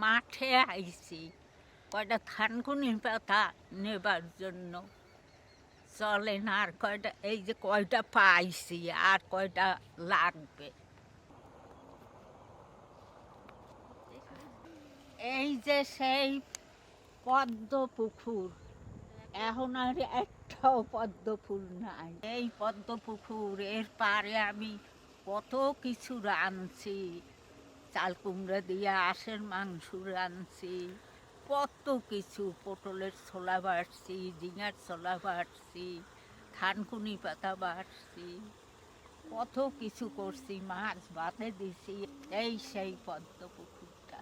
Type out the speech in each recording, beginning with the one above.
মাঠে আইছি কয়টা থানকুনির পাতা নেবার জন্য। চলেন আর কয়টা, এই যে কয়টা পাইছি আর কয়টা লাগবে। এই যে সেই পদ্ম পুকুর, এখন আর একটাও পদ্ম ফুল নাই। এই পদ্ম পুকুর এর পারে আমি কত কিছু রাঁধছি, চাল কুমড়া দিয়ে আঁশের মাংস রাঁধছি, কত কিছু, পটলের ছোলা বাটছি, ঝিঙার ছোলা বাটছি, থানকুনি পাতা বাটছি, কত কিছু করছি, মাছ ভাতে দিছি। এই সেই পদ্ম পুকুরটা।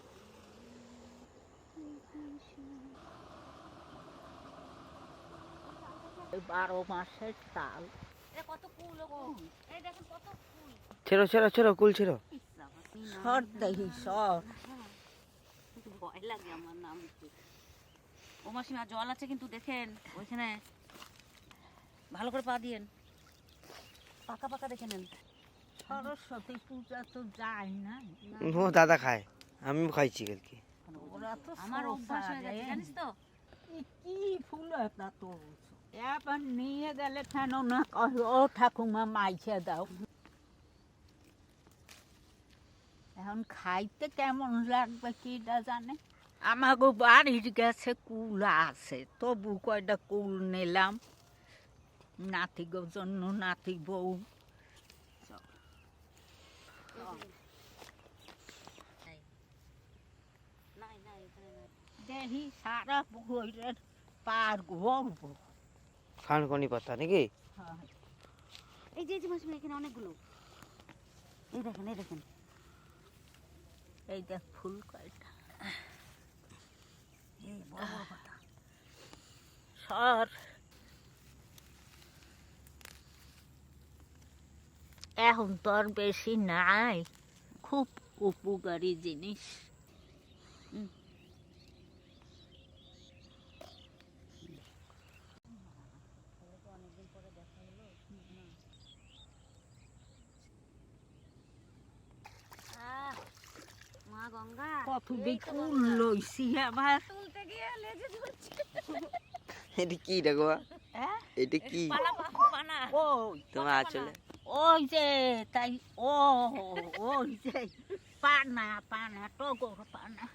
12 মাসের তাল। ছেড়ো ছেড়ো ছেড়ো, কুল ছেড়ো। সর দেখি সর। ভয় লাগে আমার নাম। ও মাসিমা জল আছে কিন্তু দেখেন ওইখানে, ভালো করে পা দিয়েন, পাকা পাকা দেখে নেন। সরস্বতী পূজা তো যায় না। ও দাদা খায়, আমিও খাইছি কালকে। ওরা তো আমার অভ্যাস হয়ে গেছে জানিস তো। কি ফুল এটা তো এবার নিয়ে গেলে কেন না ও ঠাকুমা মাইছে দাও। এখন খাইতে কেমন লাগবে কিটা জানে। আমাগো বাড়ির গেছে কুল আছে, তবু কয়টা কুল নিলাম নাতিগোর জন্য, নাতি বউ। দেখি সারা পুকুরের পার ঘুরবো। থানকুনি পাতা নাকি? এই যে মাসিমা এখানে অনেকগুলো, এই দেখেন এই দেখেন, এই দেখ ফুল কয়টা। এই বড় বড় পাতা। সর এখন তো আর বেশি নাই, খুব উপকারী জিনিস। মা গঙ্গা কত কুল লইছি আবার। তুলতে গিয়ে লেজে ধরছে। এটা কি দেখো, এটা কি ও তোমার আঁচলে? ওই যে তাই, ও ওই যে পানা পানা, টগর পানা।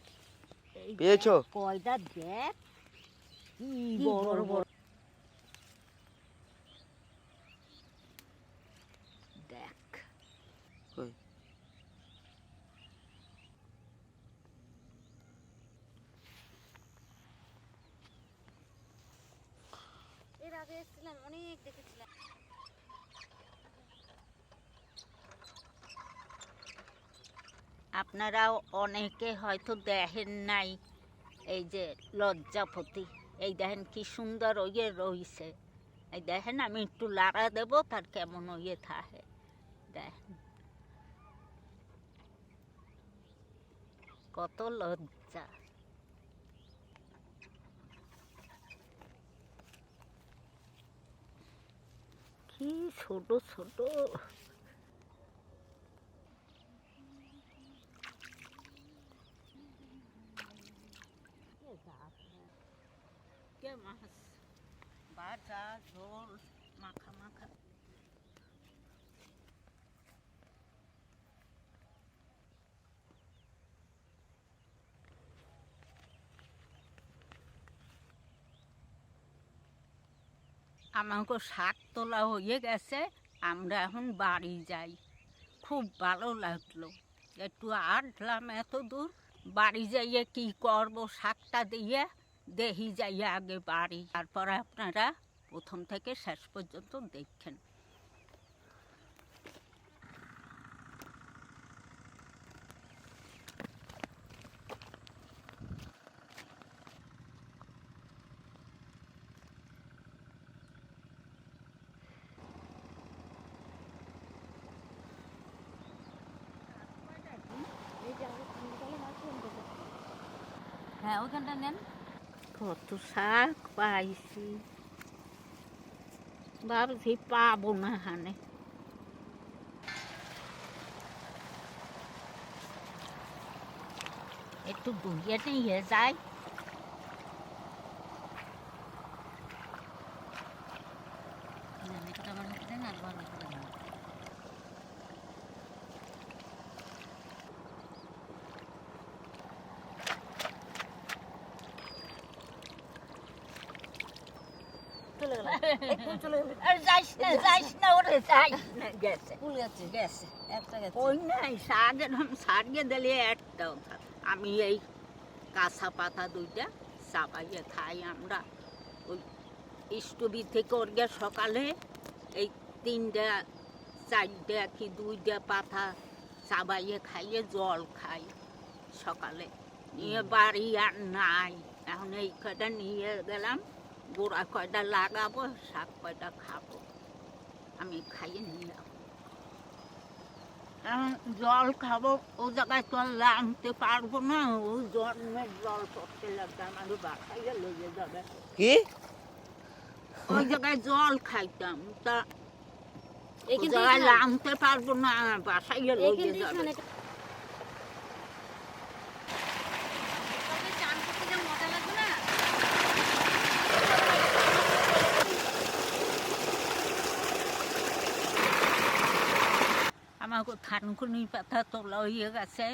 পেয়েছো? কয়টা দেখ কি বড় বড়। দেখ কই? এর আগে এসেছিলাম, অনেক দেখেছিলাম। আপনারা অনেকে হয়তো দেখেন নাই, এই যে লজ্জাপতি, এই দেখেন কি সুন্দর ওইয়ে রইছে। এই দেখেন আমি একটু লাড়া দেব, তার কেমন ওইয়ে থাকে দেখেন, কত লজ্জা। কি ছোট ছোট। মাছ ভাজা ঝোল মাখা মাখা। আমাকে শাক তোলা হয়ে গেছে, আমরা এখন বাড়ি যাই। খুব ভালো লাগলো, একটু আটলাম এত দূর। বাড়ি যাইয়ে কি করব, শাকটা দিয়ে দেখি যাইয়ে আগে বাড়ি, তারপরে আপনারা প্রথম থেকে শেষ পর্যন্ত দেখেন। হ্যাঁ ওইখানটা নেন। কত শাক পাইছি, ভাবছি পাবো না হানে। একটু ধুয়ে নিয়ে যাই। মেয়েটা আমার হাতে দেন আর ভালো করে দেন। চলে গেল চলে গেল। আর যাইস না ওরে, যাইস না, গেছে ফুল গেছে গেছে। একটা গেছে। ওই নাই শাক এরকম সারিয়ে দিলে একটাও থাকে। আমি এই কাঁচা পাতা দুইটা চাপাইয়ে খাই আমরা। ওই স্টোভি থেকে ওর সকালে এই 3টা 4টা কি 2টা পাতা চাবাইয়ে খাইয়ে জল খাই সকালে। নিয়ে বাড়ি আর নাই, এখন এই কয়টা নিয়ে গেলাম, গোড়া কয়টা লাগাবো, শাক কয়টা খাবো, আমি খাইয়ে নিয়ে যাবো। এখন জল খাবো, ও জায়গায় তো আর আনতে পারবো না, ও জন্মের জল পড়তে লাগবে, আমার বাসায় লেগে যাবে। কি ওই জায়গায় জল খাইতাম, তা এই ও কিন্তু জায়গায় এখানে- আনতে পারবো না, আমার বাসায় লেগে কিন্তু যাবে। এখানে- তবে চান করতে যা মজা লাগবে না। আমাকে থানকুনি পাতা তোলা হয়ে গেছে,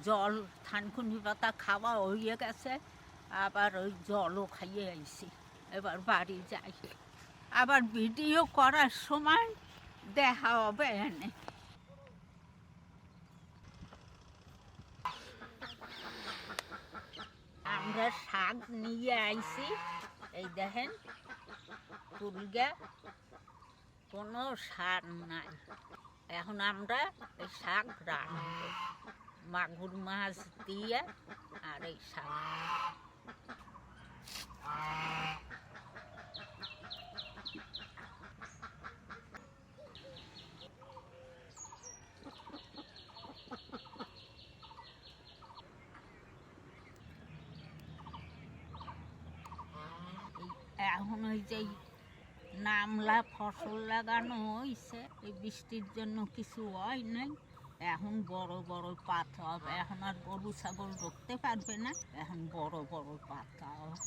জল থানকুনি পাতা খাওয়া হয়ে গেছে, আবার ওই জলও খাইয়ে আইছি। এবার বাড়ি যাই, আবার ভিডিও করার সময় দেখা হবে এনে। আমরা শাক নিয়ে আইছি, এই দেখেন তুলগা, কোনো সার নাই। এখন আমরা এই শাক রাঁধবো, মাগুর মাছ দিয়ে আর এই শাক। এখন ওই যে নামলা ফসল লাগানো হয়েছে, এই বৃষ্টির জন্য কিছু হয় নাই, এখন বড় বড় পাতা হবে। এখন আর গরু ছাগল ঢুকতে পারবে না, এখন বড় বড় পাতা হবে।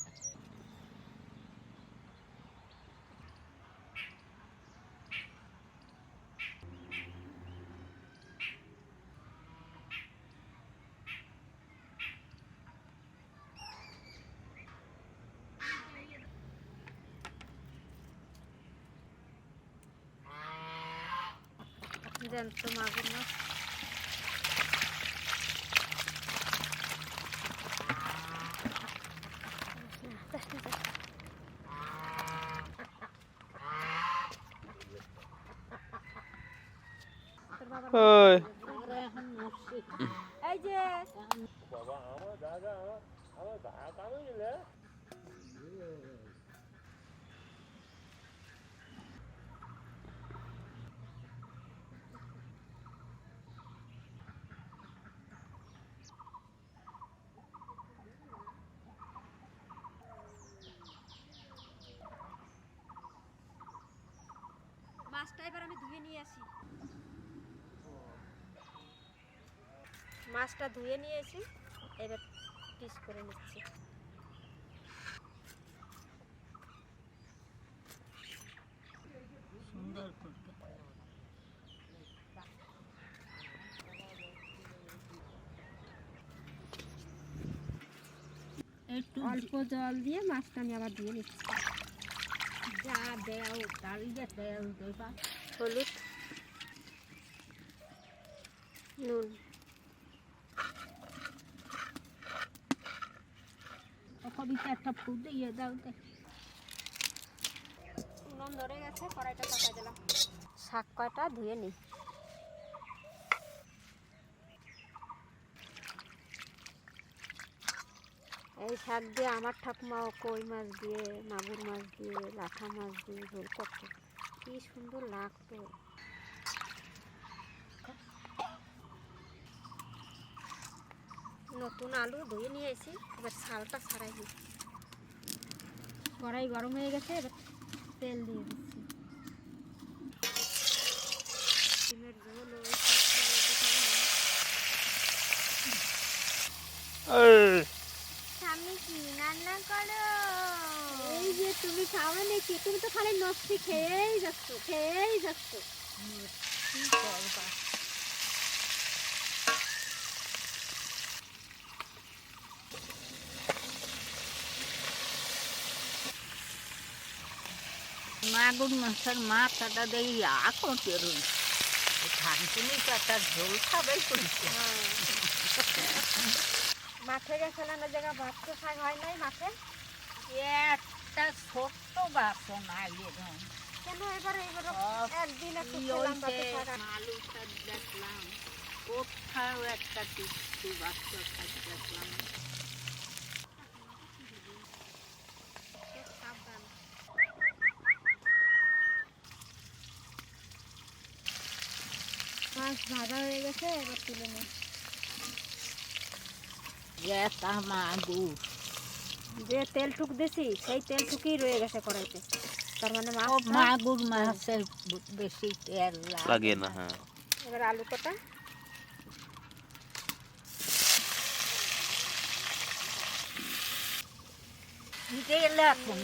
জ্যান্ত মাগুর মাছ। আমরা এখন মরছি। এই যে মাছটা এবার আমি ধুয়ে নিয়ে আসি। মাছটা ধুয়ে নিয়ে এসে এবার পিস করে নিচ্ছি। সুন্দর করে একটু অল্প জল দিয়ে মাছটা আমি আবার ধুয়ে নিচ্ছি। যা দেও তালিয়ে তেল দেবা, হলুদ, নুন, কবিতা একটা ফুল দিয়ে দাও দে। নুন ধরে গেছে, কড়াইটা চাপাই দিলাম। শাক কয়টা ধুয়ে নিই। এই শাক দিয়ে আমার ঠাকুমা কই মাছ দিয়ে, মাগুর মাছ দিয়ে, লাঠা মাছ দিয়ে ঝোল করতো, কি সুন্দর লাগতো। নতুন আলু ধুয়ে নিয়ে এসি, এবার ছালটা ছাড়াই দিই। কড়াই গরম হয়ে গেছে, এবার তেল দিয়ে দিচ্ছি। ডিমের ঝোল স্বামী কি রান্না করো? এই যে তুমি খাওয়া নাকি? তুমি তো খালি নষ্টি খেয়েই যাচ্ছ, খেয়েই যাচ্ছ। কি করবা? মাগুর মাছের মাথাটা দিয়ে করতে রয়েছে, ধানকুনি পাতার ঝোল খাবে করছে। মাঠে গেছিলাম না, জায়গা ভাত তো শাক হয় নাই মাঠে। একটা ছোট্ট গাছও নাই এরকম। কেন এবারে একদিন একটু কি খেলাম ভাতে হয়েছে? শাক। আলু শাক দেখলাম, কোথাও একটা কিছু বাচ্চা শাক দেখলাম না। সাবধান। মাছ ভাজা হয়ে গেছে, এবার তুলে নে। এটা মাগুর। যে তেল টুক দিছি সেই তেল টুকুই রয়ে গেছে কড়াইতে, তার মানে ও মাছ মাগুর মাছের বেশি তেল লাগে না। হ্যাঁ, এবার আলু কটা তেল এখন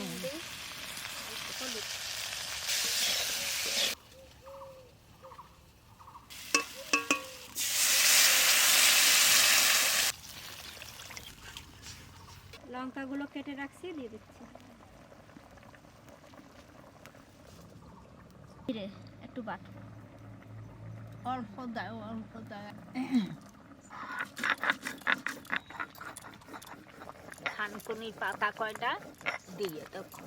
লঙ্কাগুলো কেটে রাখছি, দিয়ে দিচ্ছি। একটু বাট। অল্প দাও, অল্প দাও। ধানকুনির পাতা কয়টা দিয়ে দেখো।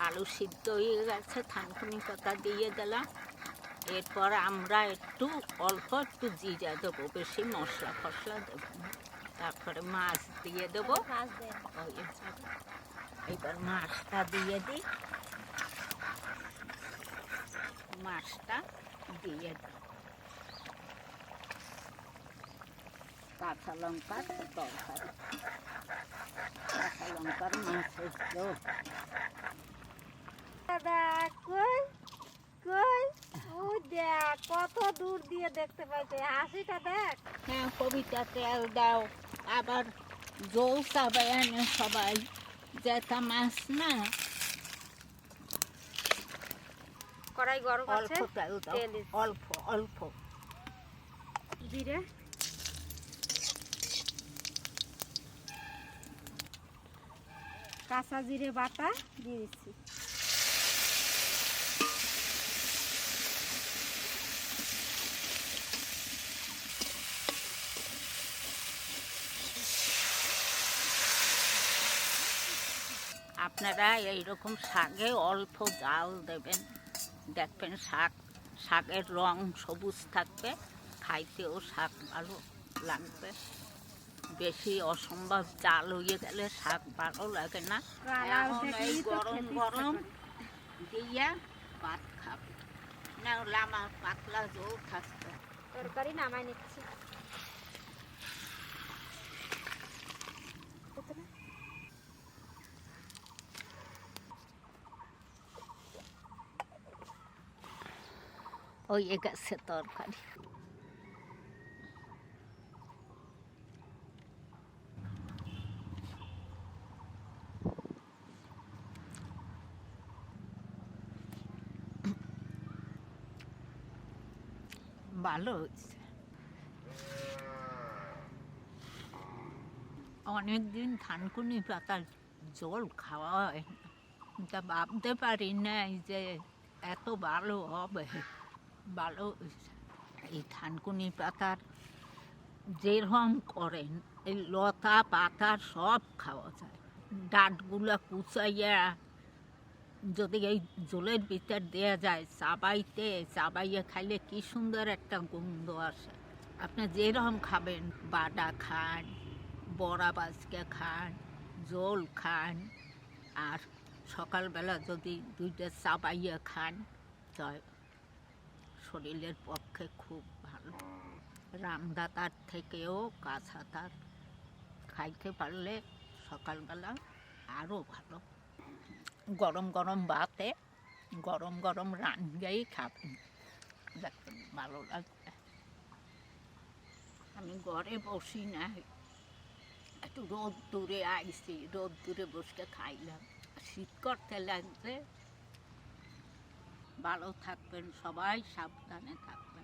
আলু সিদ্ধ হয়ে গেছে, ধানকুনি পাতা দিয়ে দিলাম। এরপর আমরা অল্প একটু জিরা দেবো, বেশি মশলা ফসলা দেবো না। তারপরে মাছ দিয়ে দেবো। এবার মাছটা দিয়ে দিই, মাছটা দিয়ে দিই। কাঁচা লঙ্কার তরকারি, কাঁচা লঙ্কার মাছের ঝোল। দাদা কই কই, ওই দেখ কত দূর দিয়ে দেখতে পাইছে, হাসিটা দেখ। হ্যাঁ, কবিতা তেল দাও, আবার জল চাবে এনে সবাই, যেটা মাছ না। কড়াই গরম আছে, অল্প তেল দাও, তেল দিচ্ছি। অল্প অল্প। জিরে, কাঁচা জিরে বাটা দিয়ে দিচ্ছি। আপনারা এইরকম শাকে অল্প জাল দেবেন, দেখবেন শাকের রং সবুজ থাকবে, খাইতেও শাক ভালো লাগবে। বেশি অসম্ভব জাল হয়ে গেলে শাক ভালো লাগে না। এখন এই গরম গরম দিয়া ভাত খাবে, না হলে আমার পাতলা জল থাকবে। তরকারি নামাই নিচ্ছি। হয়ে গেছে তরকারি। ভালো হয়েছে। অনেকদিন ধানকুনি পাতার জল খাওয়া হয় না, তা ভাবতে পারি নাই যে এত ভালো হবে। ভালো হয়েছে। এই ধানকুনি পাতার যেরকম করেন, এই লতা পাতা সব খাওয়া যায়। ডাঁটগুলা কুচাইয়া যদি এই জলের ভিতর দেওয়া যায়, চাবাইয়া খাইলে কি সুন্দর একটা গন্ধ আসে। আপনি যেরকম খাবেন, বাটা খান, বড়া বাজকে খান, জল খান, আর সকালবেলা যদি দুইটা চাবাইয়া খান, তাই শরীরের পক্ষে খুব ভালো। রামদাতার থেকেও কাঁচা তার খাইতে পারলে সকালবেলা আরও ভালো। গরম গরম ভাতে গরম গরম রান্নাই খাবেন, দেখবেন ভালো লাগবে। আমি ঘরে বসি না, একটু রোদ দূরে আইছি, রোদ দূরে বসে খাইলাম। শীত করতে লাগছে। ভালো থাকবেন সবাই, সাবধানে থাকবেন।